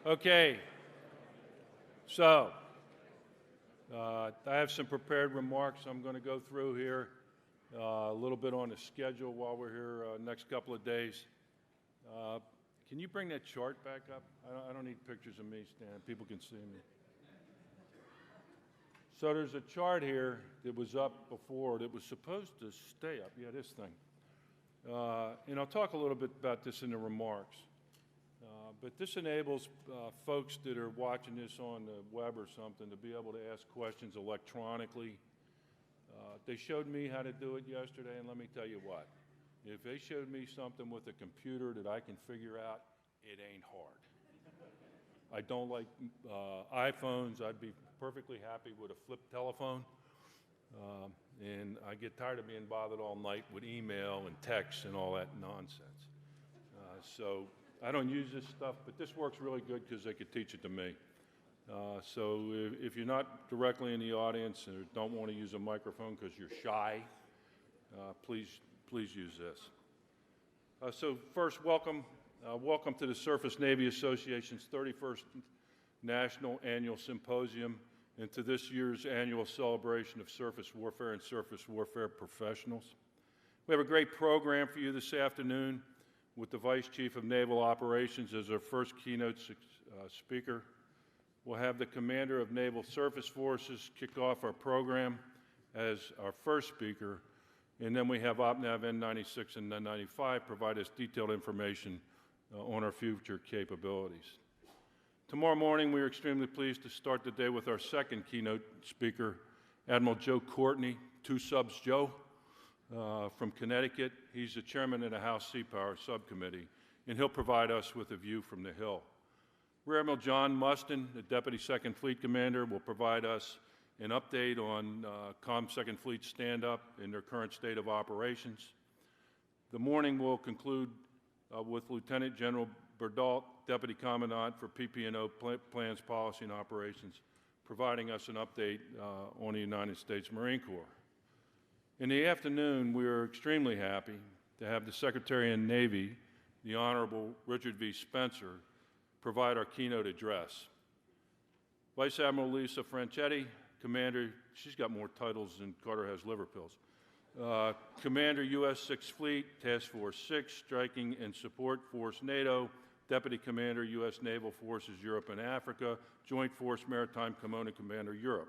Okay, so I have some prepared remarks I'm going to go through here, a little bit on the schedule while we're here next couple of days. Can you bring that chart back up? I don't need pictures of me standing. People can see me. So there's a chart here that was up before that was supposed to stay up. Yeah, this thing. And I'll talk a little bit about this in the remarks. But this enables folks that are watching this on the web or something to be able to ask questions electronically. They showed me how to do it yesterday, and let me tell you what. If they showed me something with a computer that I can figure out, it ain't hard. I don't like iPhones. I'd be perfectly happy with a flip telephone. And I get tired of being bothered all night with email and text and all that nonsense. So I don't use this stuff, but this works really good because they could teach it to me. So if you're not directly in the audience or don't want to use a microphone because you're shy, please use this. So first, welcome to the Surface Navy Association's 31st National Annual Symposium and to this year's annual celebration of surface warfare and surface warfare professionals. We have a great program for you this afternoon with the Vice Chief of Naval Operations as our first keynote speaker. We'll have the Commander of Naval Surface Forces kick off our program as our first speaker, and then we have OPNAV N96 and N95 provide us detailed information on our future capabilities. Tomorrow morning, we are extremely pleased to start the day with our second keynote speaker, Admiral Joe Courtney, 2 Subs Joe, from Connecticut. He's the chairman of the House Sea Power Subcommittee, and he'll provide us with a view from the Hill. Rear Admiral John Mustin, the Deputy 2nd Fleet Commander, will provide us an update on COM 2nd Fleet stand-up and their current state of operations. The morning will conclude with Lieutenant General Berdault, Deputy Commandant for PP&O Plans, Policy, and Operations, providing us an update on the United States Marine Corps. In the afternoon, we are extremely happy to have the Secretary of the Navy, the Honorable Richard V. Spencer, provide our keynote address. Vice Admiral Lisa Franchetti, Commander, she's got more titles than Carter has liver pills. Commander U.S. 6th Fleet, Task Force 6, Striking and Support Force NATO, Deputy Commander U.S. Naval Forces Europe and Africa, Joint Force Maritime Command Commander Europe,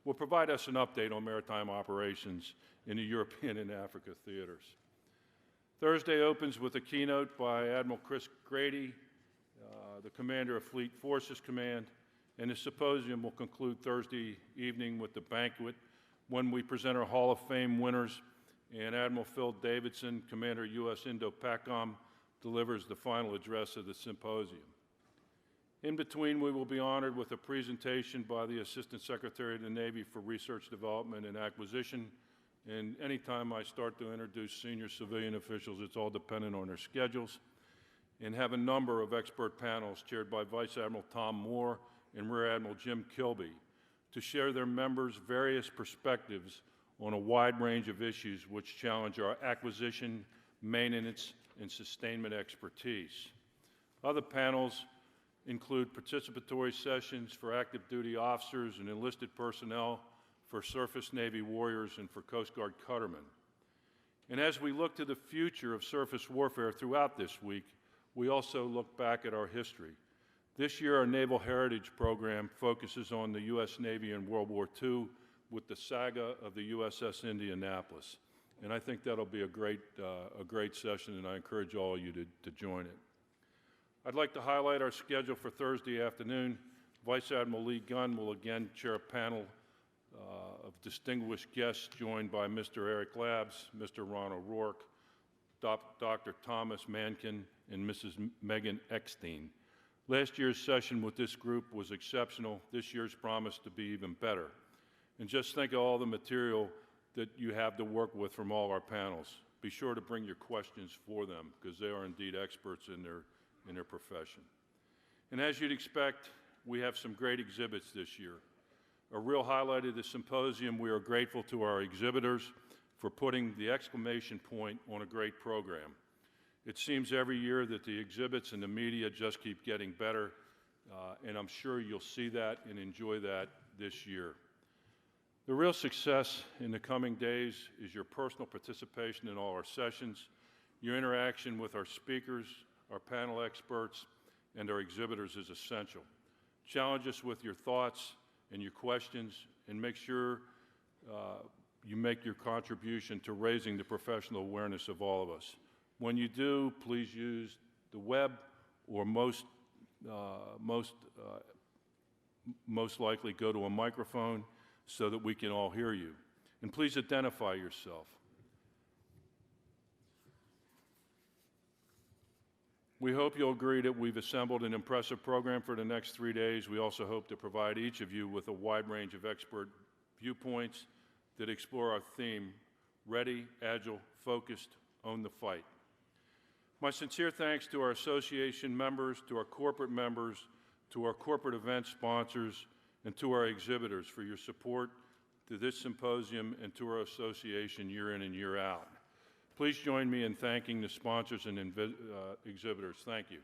will provide us an update on maritime operations in the European and Africa theaters. Thursday opens with a keynote by Admiral Chris Grady, the Commander of Fleet Forces Command, and the symposium will conclude Thursday evening with the banquet when we present our Hall of Fame winners, and Admiral Phil Davidson, Commander U.S. Indo-PACOM, delivers the final address of the symposium. In between, we will be honored with a presentation by the Assistant Secretary of the Navy for Research, Development, and Acquisition. And anytime I start to introduce senior civilian officials, it's all dependent on their schedules. And have a number of expert panels chaired by Vice Admiral Tom Moore and Rear Admiral Jim Kilby to share their members' various perspectives on a wide range of issues which challenge our acquisition, maintenance, and sustainment expertise. Other panels include participatory sessions for active duty officers and enlisted personnel, for Surface Navy warriors, and for Coast Guard cuttermen. And as we look to the future of surface warfare throughout this week, we also look back at our history. This year, our Naval Heritage Program focuses on the U.S. Navy in World War II with the saga of the USS Indianapolis. And I think that'll be a great session, and I encourage all of you to join it. I'd like to highlight our schedule for Thursday afternoon. Vice Admiral Lee Gunn will again chair a panel of distinguished guests joined by Mr. Eric Labs, Mr. Ron O'Rourke, Dr. Thomas Mankin, and Mrs. Megan Eckstein. Last year's session with this group was exceptional. This year's promised to be even better. And just think of all the material that you have to work with from all our panels. Be sure to bring your questions for them because they are indeed experts in their profession. And as you'd expect, we have some great exhibits this year. A real highlight of the symposium, we are grateful to our exhibitors for putting the exclamation point on a great program. It seems every year that the exhibits and the media just keep getting better, and I'm sure you'll see that and enjoy that this year. The real success in the coming days is your personal participation in all our sessions, your interaction with our speakers, our panel experts, and our exhibitors is essential. Challenge us with your thoughts and your questions, and make sure you make your contribution to raising the professional awareness of all of us. When you do, please use the web, or most likely go to a microphone so that we can all hear you. And please identify yourself. We hope you'll agree that we've assembled an impressive program for the next 3 days. We also hope to provide each of you with a wide range of expert viewpoints that explore our theme, Ready, Agile, Focused, Own the Fight. My sincere thanks to our association members, to our corporate members, to our corporate event sponsors, and to our exhibitors for your support to this symposium and to our association year in and year out. Please join me in thanking the sponsors and exhibitors. Thank you.